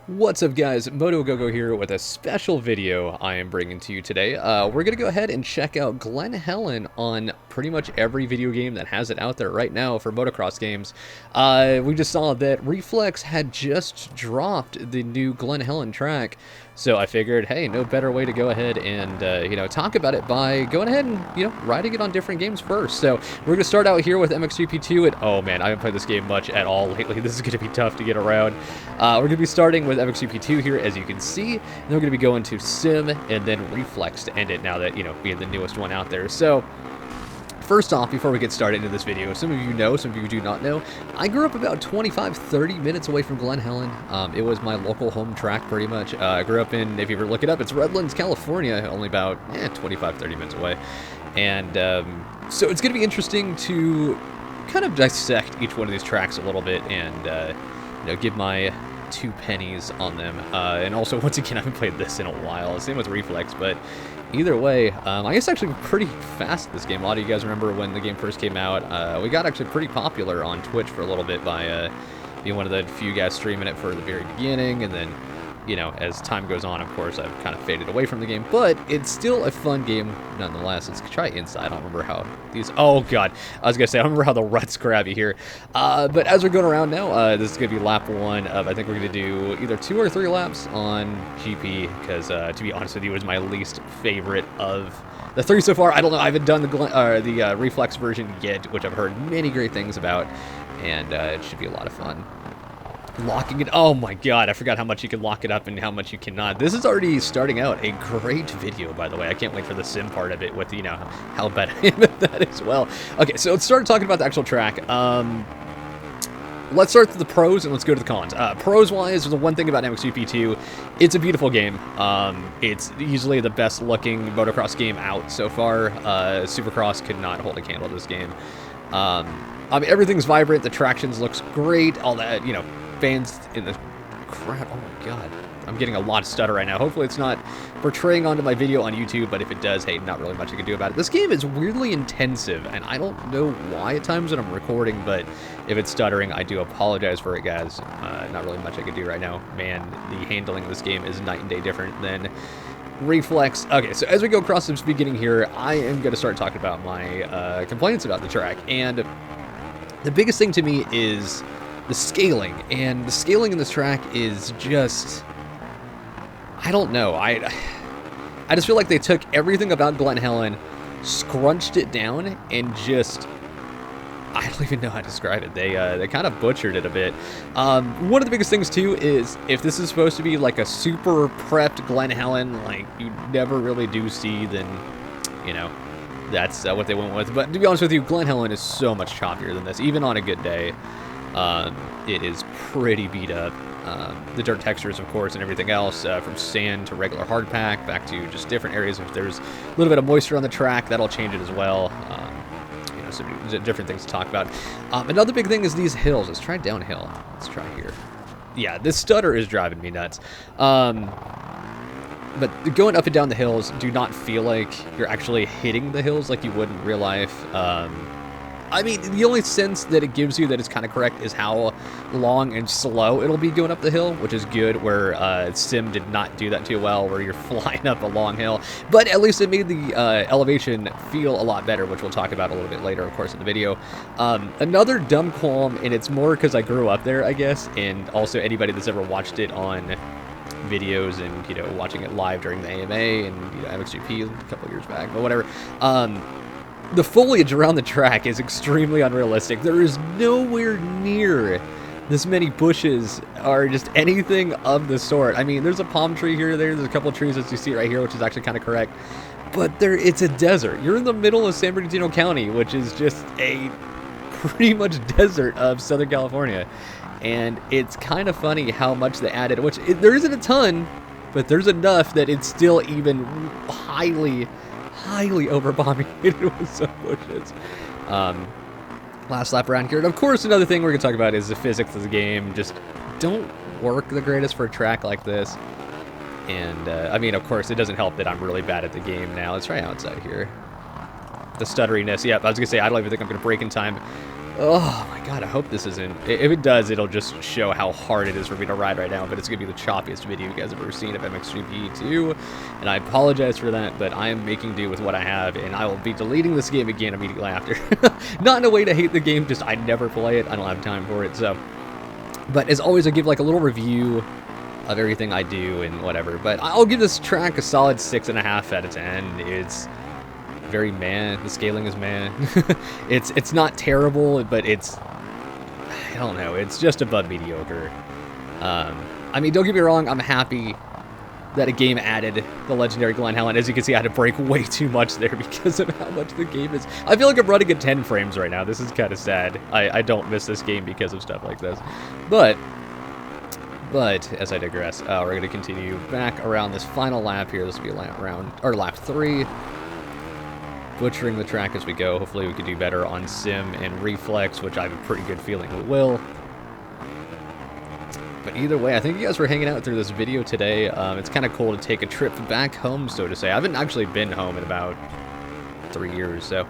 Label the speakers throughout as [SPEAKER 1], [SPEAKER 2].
[SPEAKER 1] What's up, guys? MotoGoGo here with a special video I am bringing to you today. We're going to go ahead and check out Glen Helen on pretty much every video game that has it out there right now for motocross games. We just saw that Reflex had just dropped the new Glen Helen track, so I figured, hey, no better way to go ahead and, talk about it by going ahead and, riding it on different games first. So we're going to start out here with MXGP2, and oh man, I haven't played this game much at all lately. This is going to be tough to get around. We're going to be starting with MXGP2 here, as you can see, and then we're going to be going to Sim and then Reflex to end it now that, being the newest one out there. So, first off, before we get started into this video, some of you know, some of you do not know, I grew up about 25-30 minutes away from Glen Helen. It was my local home track, pretty much. I grew up in, if you ever look it up, it's Redlands, California, only about 25-30 minutes away. And so it's going to be interesting to kind of dissect each one of these tracks a little bit and, give my 2 pennies on them. And also, once again, I haven't played this in a while. Same with Reflex, but either way, I guess actually pretty fast this game. A lot of you guys remember when the game first came out. We got actually pretty popular on Twitch for a little bit by being one of the few guys streaming it for the very beginning, and then, as time goes on, of course, I've kind of faded away from the game, but it's still a fun game nonetheless. Let's try Inside. I don't remember how these... Oh, God. I was going to say, I don't remember how the ruts grab you here. But as we're going around now, this is going to be lap 1 of, I think we're going to do either 2 or 3 laps on GP, because, to be honest with you, it was my least favorite of the 3 so far. I don't know. I haven't done the Reflex version yet, which I've heard many great things about, and it should be a lot of fun. Locking it, oh my god, I forgot how much you can lock it up and how much you cannot. This is already starting out a great video, by the way. I can't wait for the sim part of it with, how bad I am at that as well. Okay, so let's start talking about the actual track. Let's start with the pros and let's go to the cons. Pros-wise, the one thing about MXGP2, it's a beautiful game. It's easily the best looking motocross game out so far. Supercross could not hold a candle to this game. Everything's vibrant, the tractions looks great, all that, fans in the crowd. Oh my god, I'm getting a lot of stutter right now. Hopefully it's not portraying onto my video on YouTube, but if it does, hey, not really much I can do about it. This game is weirdly intensive, and I don't know why at times when I'm recording, but if it's stuttering, I do apologize for it, guys. Not really much I can do right now. Man, the handling of this game is night and day different than Reflex. Okay, so as we go across this beginning here, I am going to start talking about my complaints about the track, and the biggest thing to me is the scaling, and the scaling in this track is just, I don't know, I just feel like they took everything about Glen Helen, scrunched it down, and just, I don't even know how to describe it. They kind of butchered it a bit. One of the biggest things too is if this is supposed to be like a super prepped Glen Helen, like you never really do see, then, that's what they went with. But to be honest with you, Glen Helen is so much choppier than this, even on a good day. It is pretty beat up. The dirt textures, of course, and everything else, from sand to regular hard pack, back to just different areas. If there's a little bit of moisture on the track, that'll change it as well. So different things to talk about. Another big thing is these hills. Let's try downhill. Let's try here. Yeah, this stutter is driving me nuts. But going up and down the hills do not feel like you're actually hitting the hills like you would in real life. The only sense that it gives you that is kind of correct is how long and slow it'll be going up the hill, which is good, where Sim did not do that too well, where you're flying up a long hill. But at least it made the elevation feel a lot better, which we'll talk about a little bit later, of course, in the video. Another dumb qualm, and it's more because I grew up there, I guess, and also anybody that's ever watched it on videos and, watching it live during the AMA and, MXGP a couple years back, but whatever. The foliage around the track is extremely unrealistic. There is nowhere near this many bushes or just anything of the sort. There's a palm tree here, there's a couple of trees as you see right here, which is actually kind of correct. But it's a desert. You're in the middle of San Bernardino County, which is just a pretty much desert of Southern California. And it's kind of funny how much they added, which there isn't a ton, but there's enough that it's still even highly overpopulated with some bushes. Last lap around here. And of course, another thing we're going to talk about is the physics of the game. Just don't work the greatest for a track like this. And, of course, it doesn't help that I'm really bad at the game now. Let's try outside here. The stutteriness. Yep, I was going to say, I don't even think I'm going to break in time. Oh my god, I hope this isn't... If it does, it'll just show how hard it is for me to ride right now, but it's going to be the choppiest video you guys have ever seen of MXGP2, and I apologize for that, but I am making do with what I have, and I will be deleting this game again immediately after. Not in a way to hate the game, just I never play it, I don't have time for it, so... But as always, I give like a little review of everything I do and whatever, but I'll give this track a solid 6.5 out of 10. It's... very meh. The scaling is meh. It's not terrible, but it's, I don't know, it's just above mediocre. I mean, don't get me wrong, I'm happy that a game added the legendary Glen Helen. As you can see, I had to break way too much there because of how much the game is. I feel like I'm running at 10 frames right now. This is kind of sad. I don't miss this game because of stuff like this. But as I digress, we're going to continue back around this final lap here. This will be lap 3. Butchering the track as we go. Hopefully we can do better on Sim and Reflex, which I have a pretty good feeling we will. But either way, I think you guys were hanging out through this video today. It's kind of cool to take a trip back home, so to say. I haven't actually been home in about 3 years, so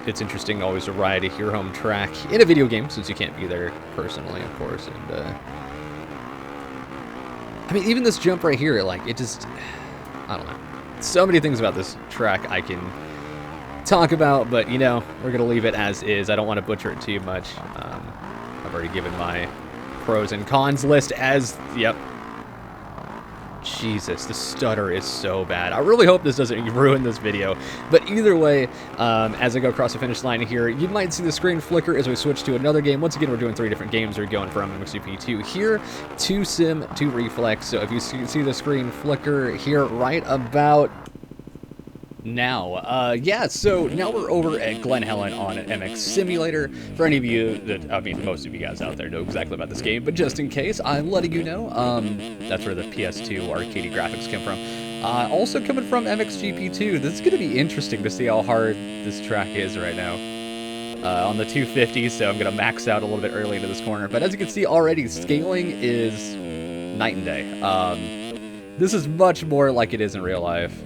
[SPEAKER 1] it's interesting always to ride your home track in a video game, since you can't be there personally, of course. And I mean, even this jump right here, like, it just, I don't know. So many things about this track I can talk about, but, you know, we're going to leave it as is. I don't want to butcher it too much. I've already given my pros and cons list as, yep. Jesus, the stutter is so bad. I really hope this doesn't ruin this video. But either way, as I go across the finish line here, you might see the screen flicker as we switch to another game. Once again, we're doing 3 different games. We're going from MXGP2 here to Sim to Reflex. So if you see the screen flicker here right about now. Yeah, so now we're over at Glen Helen on an MX Simulator. For any of you that, I mean, most of you guys out there know exactly about this game, but just in case, I'm letting you know, that's where the PS2 arcade graphics come from. Also coming from MXGP2, this is going to be interesting to see how hard this track is right now. On the 250, so I'm going to max out a little bit early into this corner. But as you can see already, scaling is night and day. This is much more like it is in real life.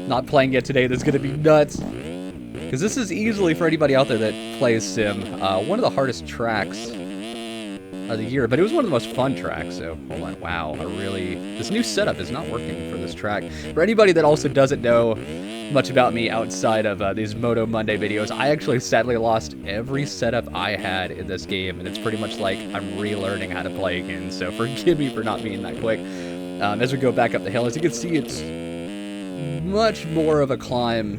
[SPEAKER 1] Not playing it today, this is going to be nuts. Because this is easily, for anybody out there that plays Sim, one of the hardest tracks of the year. But it was one of the most fun tracks, so hold on. Wow, this new setup is not working for this track. For anybody that also doesn't know much about me outside of these Moto Monday videos, I actually sadly lost every setup I had in this game. And it's pretty much like I'm relearning how to play again. So forgive me for not being that quick. As we go back up the hill, as you can see, it's much more of a climb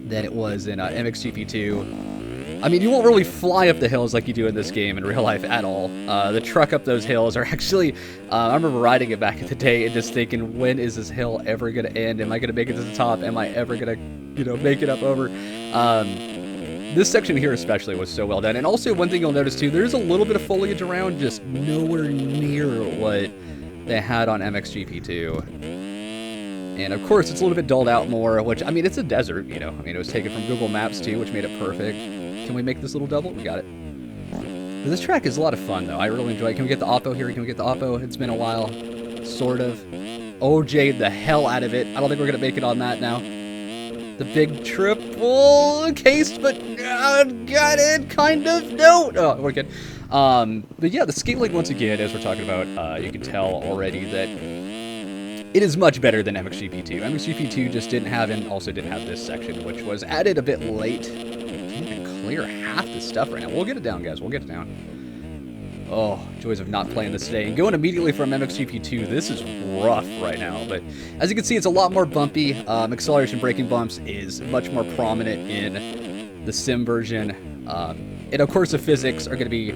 [SPEAKER 1] than it was in MXGP2. I mean, you won't really fly up the hills like you do in this game in real life at all. The truck up those hills are actually, I remember riding it back in the day and just thinking, when is this hill ever going to end? Am I going to make it to the top? Am I ever going to, you know, make it up over? This section here especially was so well done. And also one thing you'll notice too, there's a little bit of foliage around, just nowhere near what they had on MXGP2. And of course, it's a little bit dulled out more, which, I mean, it's a desert, you know. I mean, it was taken from Google Maps too, which made it perfect. Can we make this little double? We got it. But this track is a lot of fun, though. I really enjoy it. Can we get the oppo here? Can we get the oppo? It's been a while. Sort of. OJ'd the hell out of it. I don't think we're going to make it on that now. The big triple case, but got it, kind of. No. Oh, we're good. But yeah, the scaling, once again, as we're talking about, you can tell already that it is much better than MXGP2. MXGP2 just didn't have, and also didn't have this section, which was added a bit late. Can't even clear half the stuff right now. We'll get it down, guys. We'll get it down. Oh, joys of not playing this today. And going immediately from MXGP2, this is rough right now. But as you can see, it's a lot more bumpy. Acceleration braking bumps is much more prominent in the Sim version. And of course, the physics are going to be,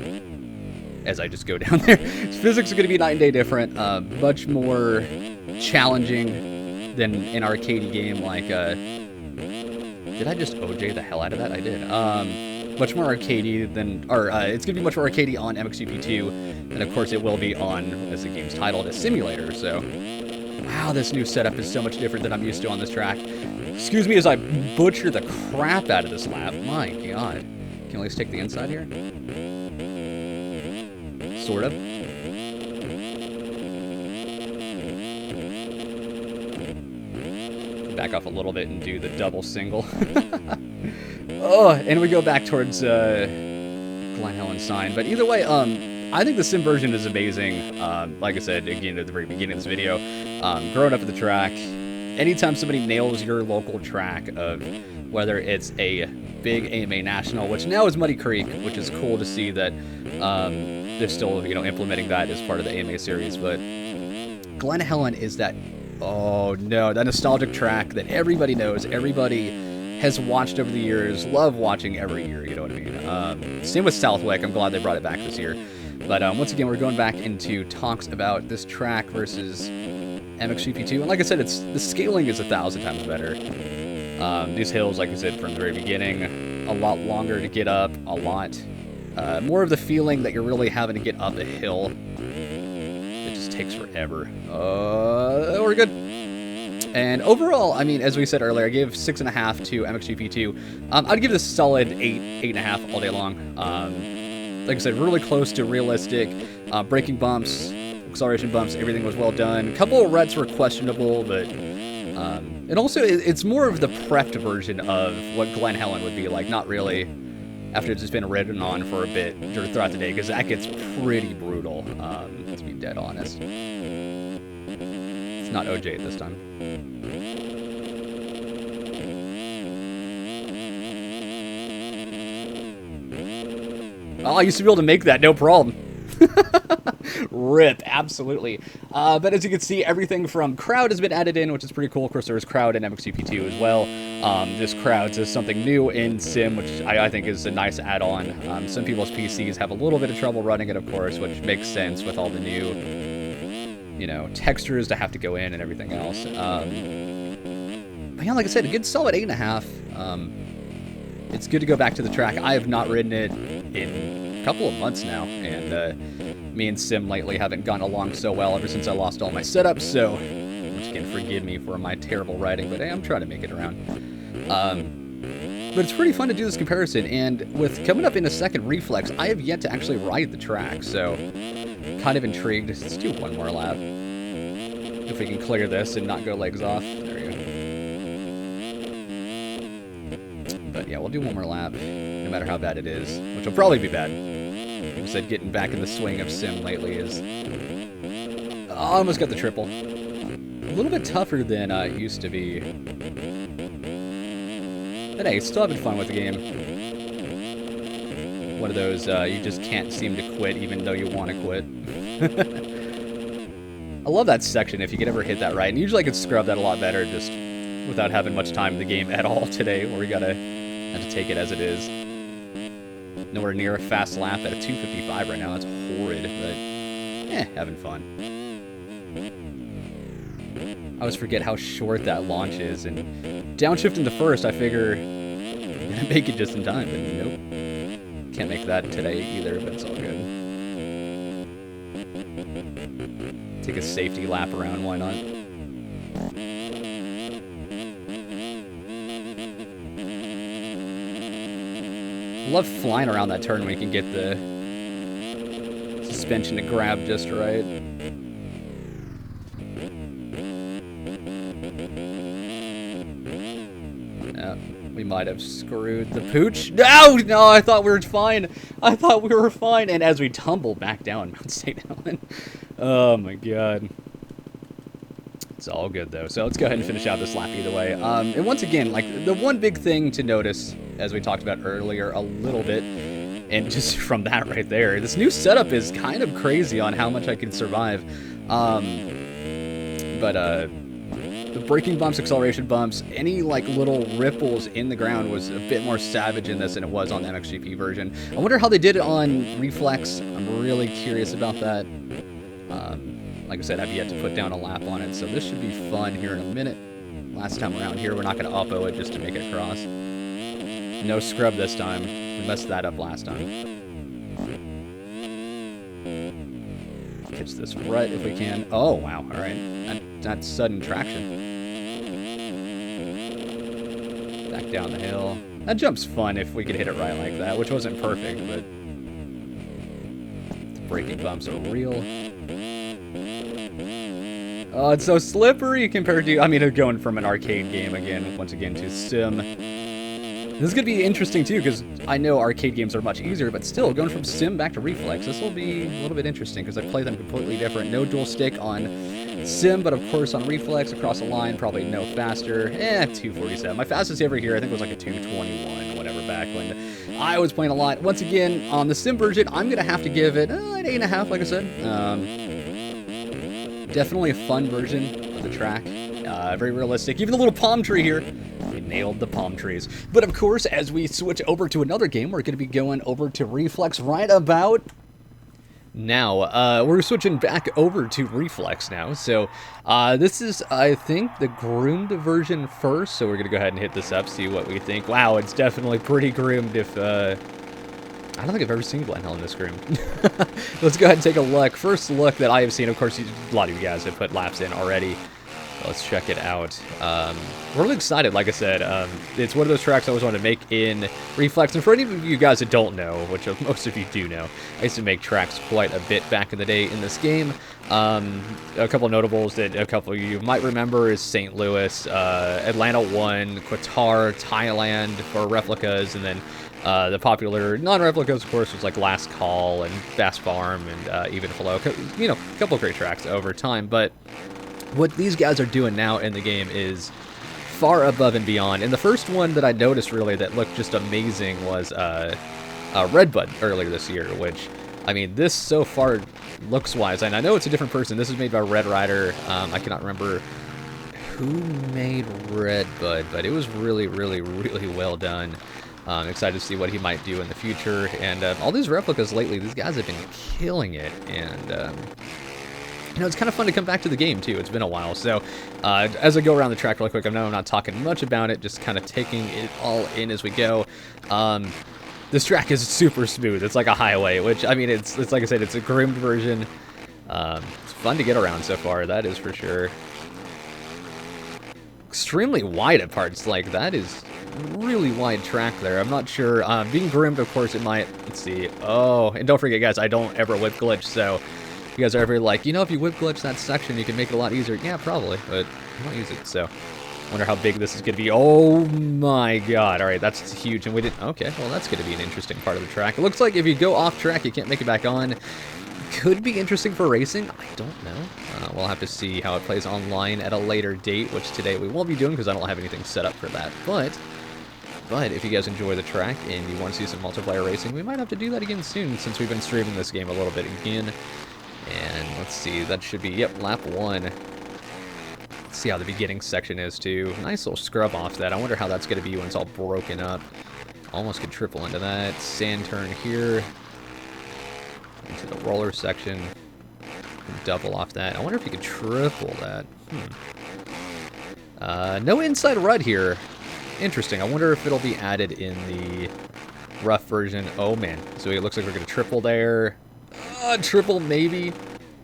[SPEAKER 1] as I just go down there, physics are going to be night and day different. Much more challenging than an arcade game like, did I just OJ the hell out of that? I did. Much more arcadey than, or it's going to be much more arcadey on MXGP2, and of course it will be on, as the game's titled, a simulator, so. Wow, this new setup is so much different than I'm used to on this track. Excuse me as I butcher the crap out of this lap. My god. Can we at least take the inside here? Sort of. Back back off a little bit and do the double single. Oh, and we go back towards Glen Helen sign. But either way, I think the sim version is amazing. Like I said, again, at the very beginning of this video, growing up at the track, anytime somebody nails your local track of whether it's a big AMA national, which now is Muddy Creek, which is cool to see that they're still, you know, implementing that as part of the AMA series. But Glen Helen is that, oh no, that nostalgic track that everybody knows, everybody has watched over the years, love watching every year, you know what I mean? Same with Southwick, I'm glad they brought it back this year. But once again, we're going back into talks about this track versus MXGP2. And like I said, the scaling is 1,000 times better. These hills, like I said from the very beginning, a lot longer to get up, a lot more of the feeling that you're really having to get up a hill. It just takes forever. We're good. And overall, I mean, as we said earlier, I gave 6.5 to MXGP2. I'd give this a solid 8.5 all day long. Like I said, really close to realistic. Braking bumps, acceleration bumps, everything was well done. A couple of ruts were questionable, but and also it's more of the prepped version of what Glen Helen would be like. Not really after it's just been ridden on for a bit throughout the day, because that gets pretty brutal. To be dead honest. It's not OJ this time. Oh, I used to be able to make that, no problem. Rip, absolutely. But as you can see, everything from crowd has been added in, which is pretty cool. Of course, there's crowd in MXGP2 as well. This crowd is something new in Sim, which I think is a nice add-on. Some people's PCs have a little bit of trouble running it, of course, which makes sense with all the new, you know, textures to have to go in and everything else. But yeah, like I said, a good solid 8.5. It's good to go back to the track. I have not ridden it in a couple of months now, and me and Sim lately haven't gone along so well ever since I lost all my setups, so once again, forgive me for my terrible riding, but hey, I'm trying to make it around. But it's pretty fun to do this comparison, and with coming up in a second Reflex, I have yet to actually ride the track, so kind of intrigued. Let's do one more lap. If we can clear this and not go legs off. There we go. But yeah, we'll do one more lap, no matter how bad it is, which will probably be bad. Like I said, getting back in the swing of Sim lately is... Oh, I almost got the triple. A little bit tougher than it used to be. But hey, still having fun with the game. One of those you just can't seem to quit even though you want to quit. I love that section if you could ever hit that right. And usually I could scrub that a lot better just without having much time in the game at all today, where we gotta have to take it as it is. Nowhere near a fast lap at a 2:55 right now. That's horrid, but having fun. I always forget how short that launch is, and downshift into first, I figure I'm gonna make it just in time, but nope. Can't make that today either, but it's all good. Take a safety lap around, why not? Love flying around that turn when you can get the suspension to grab just right. Yeah, we might have screwed the pooch. No, I thought we were fine. I thought we were fine. And as we tumble back down Mount St. Helen, oh my god. It's all good though. So let's go ahead and finish out this lap either way. And once again, like the one big thing to notice, as we talked about earlier a little bit, and just from that right there, this new setup is kind of crazy on how much I can survive. The braking bumps, acceleration bumps, any like little ripples in the ground was a bit more savage in this than it was on the MXGP version. I wonder how they did it on Reflex. I'm really curious about that. Like I said, I've yet to put down a lap on it, so this should be fun here in a minute. Last time around here, we're not going to oppo it just to make it across. No scrub this time. We messed that up last time. Catch this rut if we can. Oh, wow. All right. That's sudden traction. Back down the hill. That jump's fun if we could hit it right like that, which wasn't perfect, but the braking bumps are real. Oh, it's so slippery compared to, I mean, going from an arcade game again, once again, to sim. This is going to be interesting, too, because I know arcade games are much easier, but still, going from sim back to reflex, this will be a little bit interesting, because I play them completely different. No dual stick on sim, but of course on reflex, across the line, probably no faster. 247. My fastest ever here, I think, was like a 221, whatever, back when I was playing a lot. Once again, on the sim version, I'm going to have to give it an 8.5, like I said. Definitely a fun version of the track. Very realistic. Even the little palm tree here. We nailed the palm trees. But of course, as we switch over to another game, we're going to be going over to Reflex right about now. We're switching back over to Reflex now. So this is, I think, the groomed version first. So we're going to go ahead and hit this up, see what we think. Wow, it's definitely pretty groomed if... I don't think I've ever seen Glen Helen this groomed. Let's go ahead and take a look. First look that I have seen, of course, a lot of you guys have put laps in already. Let's check it out. We're really excited, like I said. It's one of those tracks I always wanted to make in Reflex. And for any of you guys that don't know, which most of you do know, I used to make tracks quite a bit back in the day in this game. A couple of notables that a couple of you might remember is St. Louis, Atlanta 1, Qatar, Thailand for replicas, and then the popular non-replicas, of course, was like Last Call and Fast Farm and Even Flow. You know, a couple of great tracks over time. But what these guys are doing now in the game is far above and beyond. And the first one that I noticed really that looked just amazing was Redbud earlier this year, which, I mean, this so far looks-wise, and I know it's a different person. This is made by Red Rider. I cannot remember who made Redbud, but it was really, really, really well done. Excited to see what he might do in the future. And all these replicas lately, these guys have been killing it. And, you know, it's kind of fun to come back to the game, too. It's been a while. So, as I go around the track real quick, I know I'm not talking much about it, just kind of taking it all in as we go. This track is super smooth. It's like a highway, which, I mean, it's like I said, it's a groomed version. It's fun to get around so far, that is for sure. Extremely wide at parts, like, that is really wide track there. I'm not sure. Being groomed, of course, it might... Let's see. Oh, and don't forget, guys, I don't ever whip glitch, so if you guys are ever like, you know, if you whip glitch that section, you can make it a lot easier. Yeah, probably, but I don't use it, so... Wonder how big this is going to be. Oh my god. Alright, that's huge. And we didn't... Okay, well, that's going to be an interesting part of the track. It looks like if you go off track, you can't make it back on. Could be interesting for racing. I don't know. We'll have to see how it plays online at a later date, which today we won't be doing because I don't have anything set up for that. But if you guys enjoy the track and you want to see some multiplayer racing, we might have to do that again soon since we've been streaming this game a little bit again. And let's see, that should be, yep, lap 1. Let's see how the beginning section is, too. Nice little scrub off that. I wonder how that's going to be when it's all broken up. Almost could triple into that. Sand turn here. Into the roller section. Double off that. I wonder if you could triple that. No inside rut here. Interesting. I wonder if it'll be added in the rough version. Oh, man. So it looks like we're going to triple there. Triple maybe.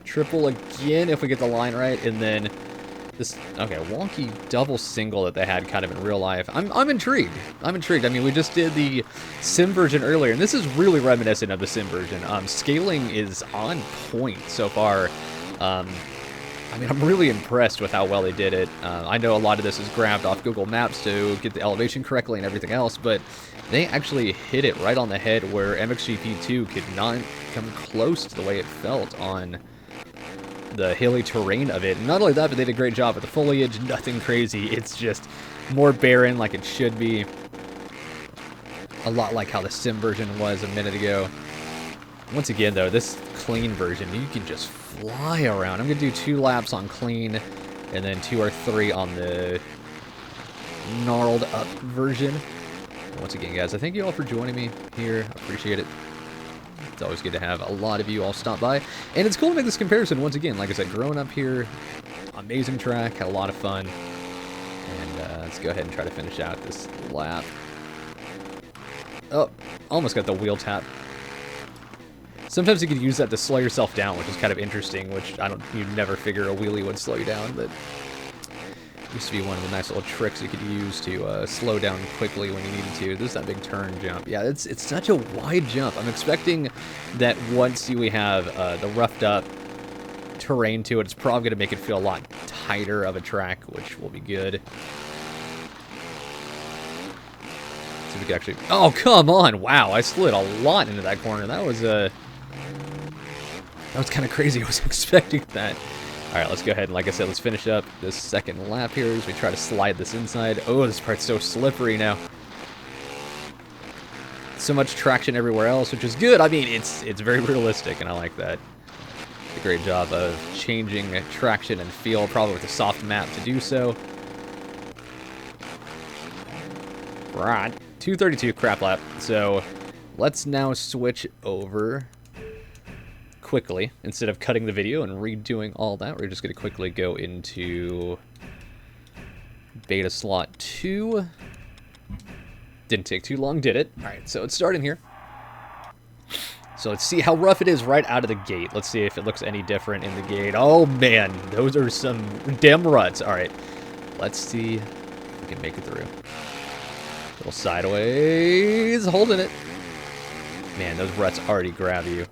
[SPEAKER 1] Triple again if we get the line right. And then... this, okay, wonky double single that they had kind of in real life. I'm intrigued. I'm intrigued. I mean, we just did the sim version earlier, and this is really reminiscent of the sim version. Scaling is on point so far. I mean, I'm really impressed with how well they did it. I know a lot of this is grabbed off Google Maps to get the elevation correctly and everything else, but they actually hit it right on the head where MXGP2 could not come close to the way it felt on the hilly terrain of it. And not only that, but they did a great job with the foliage. Nothing crazy. It's just more barren like it should be. A lot like how the sim version was a minute ago. Once again, though, this clean version, you can just fly around. I'm going to do 2 laps on clean and then 2 or 3 on the gnarled up version. Once again, guys, I thank you all for joining me here. I appreciate it. It's always good to have a lot of you all stop by. And it's cool to make this comparison once again. Like I said, growing up here, amazing track, had a lot of fun. And let's go ahead and try to finish out this lap. Oh, almost got the wheel tap. Sometimes you could use that to slow yourself down, which is kind of interesting, which you'd never figure a wheelie would slow you down, but used to be one of the nice little tricks you could use to slow down quickly when you needed to. This is that big turn jump. Yeah, it's such a wide jump. I'm expecting that once we have the roughed up terrain to it. It's probably going to make it feel a lot tighter of a track, which will be good. So we can actually... Oh, come on! Wow, I slid a lot into that corner. That was kind of crazy. I was expecting that. Alright, let's go ahead and, like I said, let's finish up this second lap here as we try to slide this inside. Oh, this part's so slippery now. So much traction everywhere else, which is good. I mean, it's very realistic, and I like that. A great job of changing traction and feel, probably with a soft map to do so. Right, 232 crap lap. So let's now switch over quickly. Instead of cutting the video and redoing all that, we're just going to quickly go into beta slot 2. Didn't take too long, did it? Alright, so it's starting here. So let's see how rough it is right out of the gate. Let's see if it looks any different in the gate. Oh man, those are some damn ruts. Alright, let's see if we can make it through. A little sideways, holding it. Man, those ruts already grab you.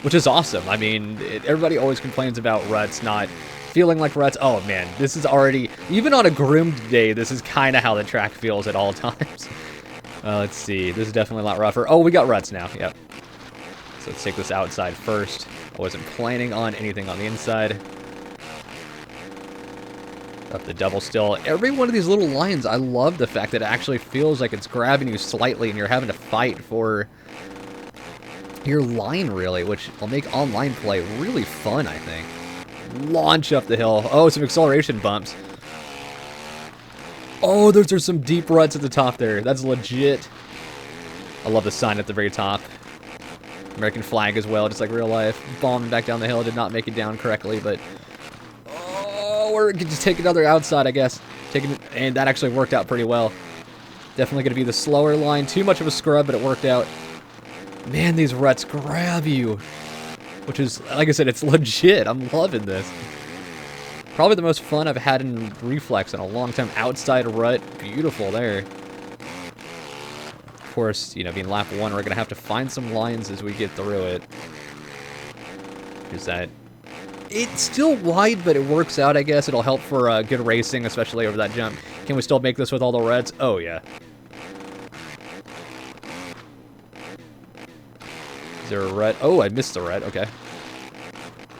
[SPEAKER 1] Which is awesome. I mean, everybody always complains about ruts not feeling like ruts. Oh man, this is already, even on a groomed day, this is kind of how the track feels at all times. Let's see, this is definitely a lot rougher. Oh, we got ruts now, yep. So let's take this outside first. I wasn't planning on anything on the inside. Up the double still. Every one of these little lines, I love the fact that it actually feels like it's grabbing you slightly and you're having to fight for your line, really, which will make online play really fun, I think. Launch up the hill. Oh, some acceleration bumps. Oh, those are some deep ruts at the top there. That's legit. I love the sign at the very top. American flag as well, just like real life. Bombing back down the hill. Did not make it down correctly, but... Oh, we're going to just take another outside, I guess. And that actually worked out pretty well. Definitely going to be the slower line. Too much of a scrub, but it worked out. Man, these ruts grab you. Which is, like I said, it's legit. I'm loving this. Probably the most fun I've had in Reflex in a long time. Outside rut. Beautiful there. Of course, you know, being lap 1, we're going to have to find some lines as we get through it. Is that... It's still wide, but it works out, I guess. It'll help for good racing, especially over that jump. Can we still make this with all the ruts? Oh, yeah. Is there a rut? Oh, I missed the rut. Okay.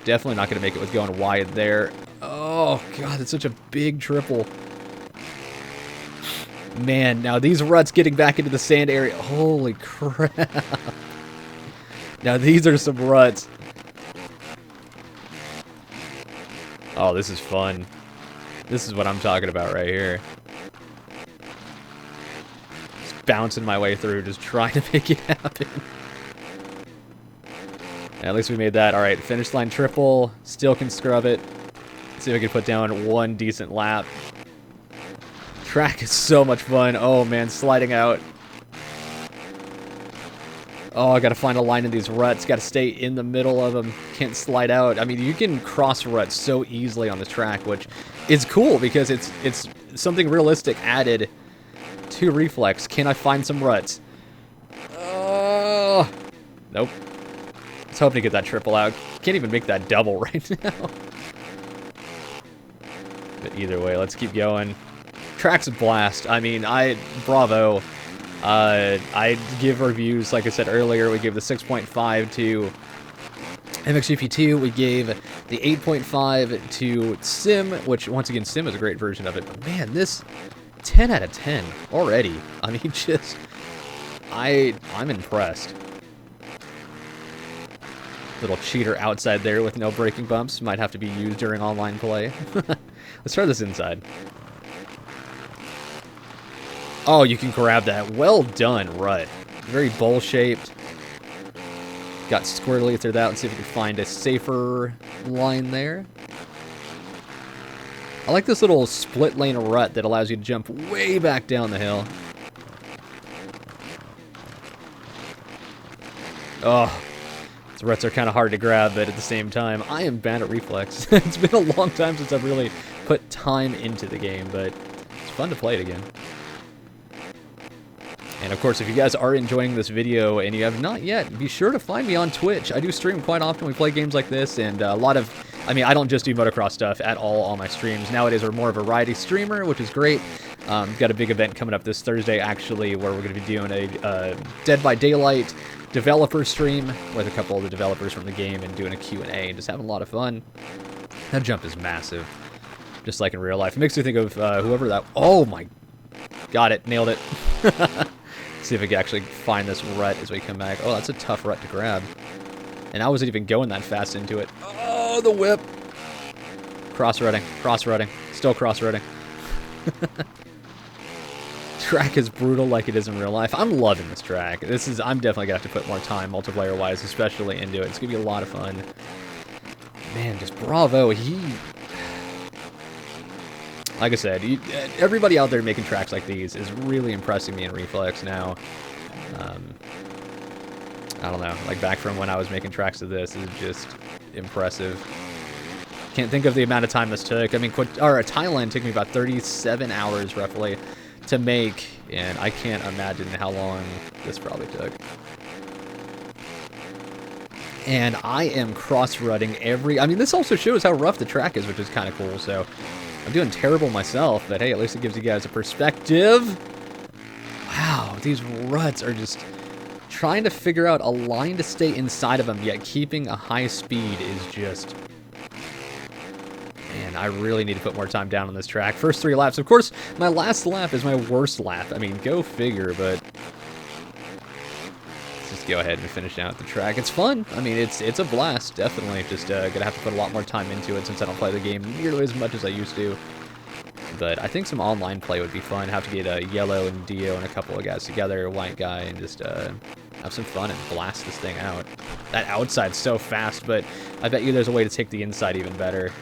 [SPEAKER 1] Definitely not going to make it with going wide there. Oh, God, it's such a big triple. Man, now these ruts getting back into the sand area. Holy crap. Now these are some ruts. Oh, this is fun. This is what I'm talking about right here. Just bouncing my way through, just trying to make it happen. At least we made that. All right, finish line triple. Still can scrub it. Let's see if we can put down one decent lap. Track is so much fun. Oh, man, sliding out. Oh, I got to find a line in these ruts. Got to stay in the middle of them. Can't slide out. I mean, you can cross ruts so easily on this track, which is cool because it's something realistic added to Reflex. Can I find some ruts? Oh, nope. I was hoping to get that triple out. Can't even make that double right now. But either way, let's keep going. Track's a blast. I mean, bravo. I give reviews, like I said earlier, we gave the 6.5 to MXGP2, we gave the 8.5 to Sim, which, once again, Sim is a great version of it. But man, this 10 out of 10 already. I mean, just, I'm impressed. Little cheater outside there with no braking bumps. Might have to be used during online play. Let's try this inside. Oh, you can grab that. Well done, rut. Very bowl-shaped. Got squirrely through that. Let's see if we can find a safer line there. I like this little split lane rut that allows you to jump way back down the hill. Oh, these ruts are kind of hard to grab, but at the same time, I am bad at Reflex. It's been a long time since I've really put time into the game, but it's fun to play it again. And of course, if you guys are enjoying this video and you have not yet, be sure to find me on Twitch. I do stream quite often. We play games like this, and a lot of, I mean, I don't just do motocross stuff at all on my streams. Nowadays, we're more of a variety streamer, which is great. Got a big event coming up this Thursday, actually, where we're going to be doing a Dead by Daylight developer stream with a couple of the developers from the game and doing a Q&A and just having a lot of fun. That jump is massive, just like in real life. It makes me think of whoever that... Oh, my... Got it. Nailed it. See if we can actually find this rut as we come back. Oh, that's a tough rut to grab. And I wasn't even going that fast into it. Oh, the whip. Cross-rutting. Cross-rutting. Still cross-rutting. Track is brutal like it is in real life. I'm loving this track. I'm definitely going to have to put more time, multiplayer-wise, especially into it. It's going to be a lot of fun. Man, just bravo. Like I said, everybody out there making tracks like these is really impressing me in Reflex now. I don't know, like back from when I was making tracks of this is just impressive. Can't think of the amount of time this took. I mean, Thailand took me about 37 hours roughly to make, and I can't imagine how long this probably took. And I am cross-rutting I mean, this also shows how rough the track is, which is kind of cool, so... I'm doing terrible myself, but hey, at least it gives you guys a perspective. Wow, these ruts are just trying to figure out a line to stay inside of them, yet keeping a high speed is just... Man, I really need to put more time down on this track. First 3 laps. Of course, my last lap is my worst lap. I mean, go figure, but... Let's just go ahead and finish out the track. It's fun. I mean, it's a blast, definitely. Just gonna have to put a lot more time into it since I don't play the game nearly as much as I used to. But I think some online play would be fun. Have to get Yellow and Dio and a couple of guys together, a white guy, and just have some fun and blast this thing out. That outside's so fast, but I bet you there's a way to take the inside even better.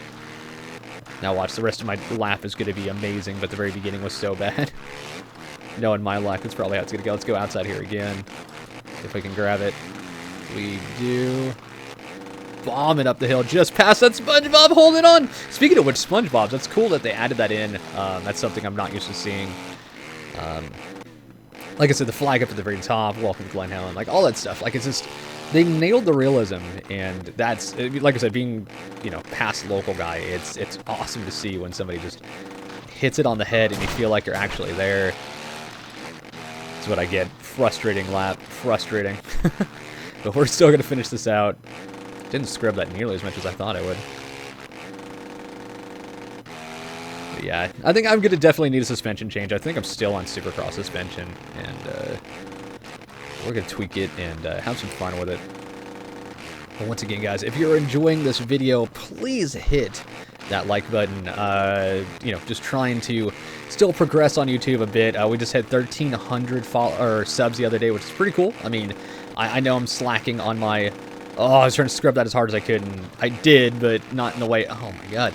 [SPEAKER 1] Now watch, the rest of my lap is going to be amazing, but the very beginning was so bad. Knowing my luck, that's probably how it's going to go. Let's go outside here again. If we can grab it. We do. Bomb it up the hill just past that SpongeBob. Hold it on. Speaking of which, SpongeBob's, that's cool that they added that in. That's something I'm not used to seeing. Like I said, the flag up at the very top. Welcome to Glen Helen. Like, all that stuff. Like, it's just... They nailed the realism, and that's... Like I said, being, you know, past local guy, it's awesome to see when somebody just hits it on the head and you feel like you're actually there. That's what I get. Frustrating lap. Frustrating. But we're still going to finish this out. Didn't scrub that nearly as much as I thought I would. But yeah, I think I'm going to definitely need a suspension change. I think I'm still on Supercross suspension, and we're going to tweak it and have some fun with it. But once again, guys, if you're enjoying this video, please hit that like button. You know, just trying to still progress on YouTube a bit. We just had 1,300 subs the other day, which is pretty cool. I mean, I know I'm slacking on my... Oh, I was trying to scrub that as hard as I could, and I did, but not in the way... Oh my god.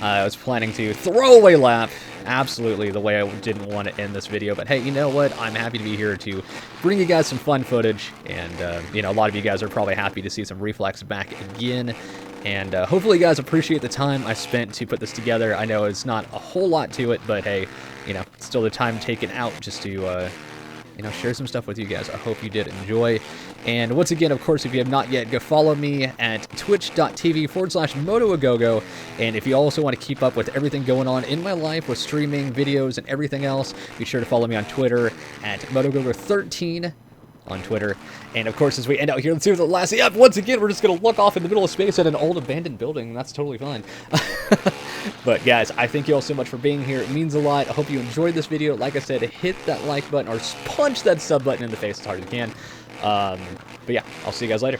[SPEAKER 1] I was planning to throw away lap. Absolutely the way I didn't want to end this video. But hey, you know what? I'm happy to be here to bring you guys some fun footage. And, you know, a lot of you guys are probably happy to see some Reflex back again. And hopefully you guys appreciate the time I spent to put this together. I know it's not a whole lot to it, but hey, you know, still the time taken out just to... you know, share some stuff with you guys. I hope you did enjoy. And once again, of course, if you have not yet, go follow me at twitch.tv/MotoAgogo. And if you also want to keep up with everything going on in my life with streaming, videos, and everything else, be sure to follow me on Twitter at MotoAgogo13 on Twitter. And of course, as we end out here, let's see what the last... Yep, once again, we're just going to look off in the middle of space at an old abandoned building. That's totally fine. But guys, I thank you all so much for being here. It means a lot. I hope you enjoyed this video. Like I said, hit that like button or punch that sub button in the face as hard as you can. But yeah, I'll see you guys later.